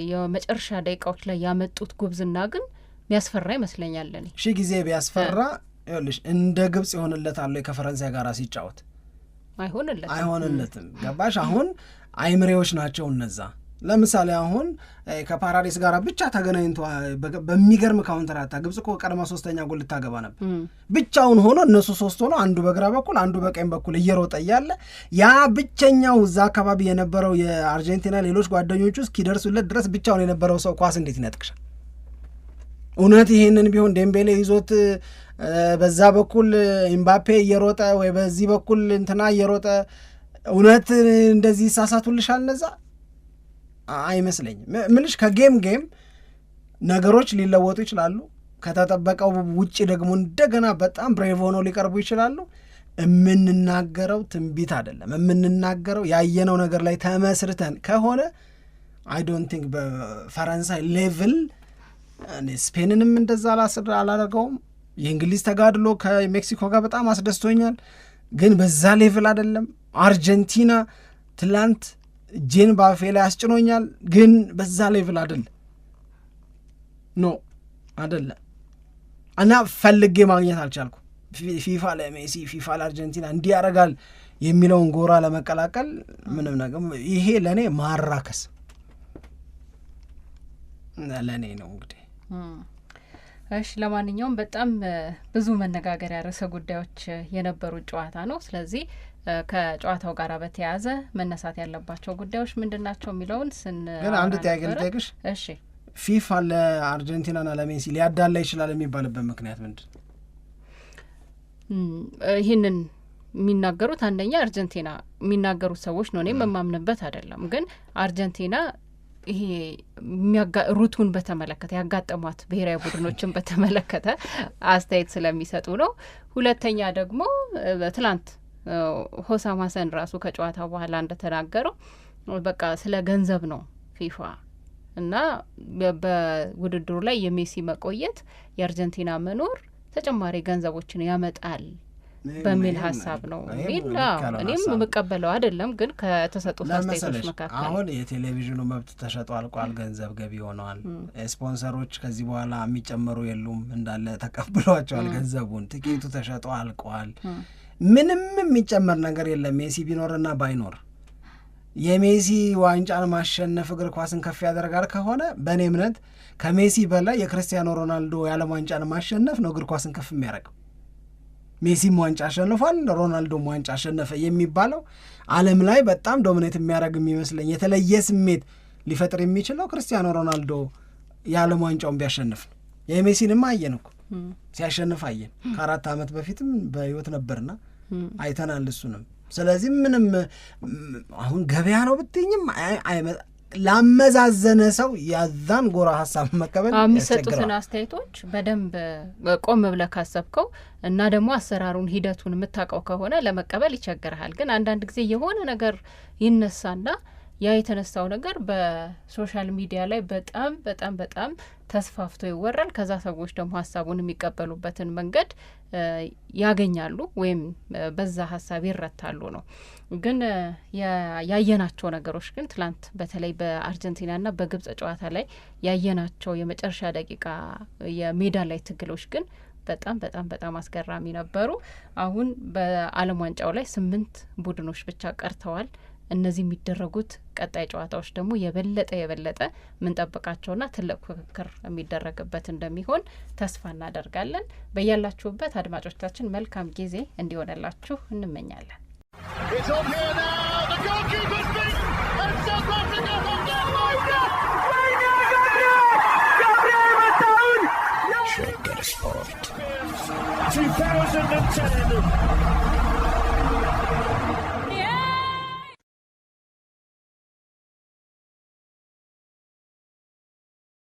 የመጨረሻ ደቂቃዎች ላይ ያመጡት ጉብዝና ግን የሚያስፈራ ይመስለኛል። እኔ ጊዜ ቢያስፈራ ይኸውልሽ እንደ ግብፅ ይሆንለታል ከፈረንሳይ ጋር ሲጫወት አይሆንለትም። ገባሽ? አሁን አይምሬዎች ናቸው እነዛ። ለምሳሌ አሁን ከፓራዲስ ጋር ብቻ ተገናኝቶ በሚገርም ካውንተር አታ ግብጽ እኮ ቀድማ 3ኛ ጎል ልታገባ ነበር። ብቻውን ሆኖ እነሱ 3 ሆኖ አንዱ በግራ በኩል አንዱ በቀኝ በኩል እየሮጠ እያለ ያ ብቸኛው እዛ አካባቢ የነበረው የአርጀንቲና ሌሎች ጓደኞቹ እስኪደርሱለት ድረስ ብቻውን የነበረው ሰው ኳስ እንዴት ይነጥቅሻል? እውነት ይሄንን ቢሆን ዴምቤሌ ይዞት በዛ በኩል ኤምባፔ እየሮጠ ወይ በዚህ በኩል እንትና እየሮጠ እውነት እንደዚህ ይሳሳቱልሻል? እነዛ አይመስለኝም። ምንሽ ከጌም ነገሮች ሊለወጡ ይችላሉ። ከተጠበቀው ውጪ ደግሞ እንደገና በጣም ብሬቭ ሆነው ሊቀርቡ ይችላሉ። የምንናገረው ትንቢት አይደለም። የምንናገረው ያየነው ነገር ላይ ተመስርተን ከሆነ አይ ዶንት ቲንክ በፈረንሳይ ሌቭል ስፔንንም እንደዛ አላደርገውም። የእንግሊዝ ተጋድሎ ከሜክሲኮ ጋር በጣም አስደስቶኛል፣ ግን በዛ ሌቭል አይደለም። አርጀንቲና ትላንት ጄን ባፌ ላይ አስጭኖኛል፣ ግን በዛ ሌቭል አይደለም። አይደለም እና ፈልጌ ማግኘት አልቻልኩም። ፊፋ ለሜሲ ፊፋ ለአርጀንቲና እንዲህ ያደርጋል የሚለውን ጎራ ለመቀላቀል ምንም ነገር ይሄ ለእኔ ማራከስ ለእኔ ነው እንግዲህ። እሺ ለማንኛውም በጣም ብዙ መነጋገሪያ ርዕሰ ጉዳዮች የነበሩት ጨዋታ ነው። ስለዚህ ከጨዋታው ጋር በተያያዘ መነሳት ያለባቸው ጉዳዮች ምንድናቸው የሚለውን ግን አንድ ጥያቄ ልጠይቅሽ። እሺ ፊፋ ለአርጀንቲናና ለሜሲ ሊያዳላ ይችላል የሚባልበት ምክንያት ምንድን? ይህንን የሚናገሩት አንደኛ አርጀንቲና የሚናገሩት ሰዎች ነው፣ እኔም የማምንበት አይደለም። ግን አርጀንቲና ይሄ ሩቱን በተመለከተ ያጋጠሟት ብሔራዊ ቡድኖችን በተመለከተ አስተያየት ስለሚሰጡ ነው። ሁለተኛ ደግሞ ትላንት ሆሳም ሀሰን ራሱ ከጨዋታው በኋላ እንደተናገረው በቃ ስለ ገንዘብ ነው ፊፋ እና በውድድሩ ላይ የሜሲ መቆየት የአርጀንቲና መኖር ተጨማሪ ገንዘቦችን ያመጣል በሚል ሀሳብ ነው ሚል እኔም የምቀበለው አይደለም። ግን ከተሰጡት አስተያየቶች መካከል አሁን የቴሌቪዥኑ መብት ተሸጦ አልቋል፣ ገንዘብ ገቢ ሆነዋል፣ ስፖንሰሮች ከዚህ በኋላ የሚጨመሩ የሉም እንዳለ ተቀብሏቸዋል ገንዘቡን፣ ትኬቱ ተሸጦ አልቋል፣ ምንም የሚጨመር ነገር የለም። ሜሲ ቢኖርና ባይኖር የሜሲ ዋንጫን ማሸነፍ እግር ኳስን ከፍ ያደርጋል ከሆነ በእኔ እምነት ከሜሲ በላይ የክርስቲያኖ ሮናልዶ የዓለም ዋንጫን ማሸነፍ ነው እግር ኳስን ከፍ የሚያደርገው። ሜሲም ዋንጫ አሸንፏል፣ ሮናልዶም ዋንጫ አሸነፈ የሚባለው ዓለም ላይ በጣም ዶሚኔት የሚያደርግ የሚመስለኝ የተለየ ስሜት ሊፈጥር የሚችለው ክርስቲያኖ ሮናልዶ የዓለም ዋንጫውን ቢያሸንፍ ነው። የሜሲንማ አየን እኮ ሲያሸንፍ አየን። ከ4 ዓመት በፊትም በህይወት ነበርና አይተናል እሱንም። ስለዚህ ምንም አሁን ገበያ ነው ብትኝም ላመዛዘነ ሰው ያዛን ጎራ ሀሳብ መቀበል የሚሰጡትን አስተያየቶች በደንብ ቆም ብለህ ካሰብከው እና ደግሞ አሰራሩን ሂደቱን የምታውቀው ከሆነ ለመቀበል ይቸግርሃል። ግን አንዳንድ ጊዜ የሆነ ነገር ይነሳና ያ የተነሳው ነገር በሶሻል ሚዲያ ላይ በጣም በጣም በጣም ተስፋፍቶ ይወራል። ከዛ ሰዎች ደግሞ ሀሳቡን የሚቀበሉበትን መንገድ ያገኛሉ ወይም በዛ ሀሳብ ይረታሉ ነው። ግን ያየናቸው ነገሮች ግን ትላንት በተለይ በአርጀንቲናና በግብጽ ጨዋታ ላይ ያየናቸው የመጨረሻ ደቂቃ የሜዳ ላይ ትግሎች ግን በጣም በጣም በጣም አስገራሚ ነበሩ። አሁን በዓለም ዋንጫው ላይ 8 ቡድኖች ብቻ ቀርተዋል። እነዚህ የሚደረጉት ቀጣይ ጨዋታዎች ደግሞ የበለጠ ምንጠብቃቸውና ትልቅ ፍክክር የሚደረግበት እንደሚሆን ተስፋ እናደርጋለን። በያላችሁበት አድማጮቻችን መልካም ጊዜ እንዲሆንላችሁ እንመኛለን። It's on here now.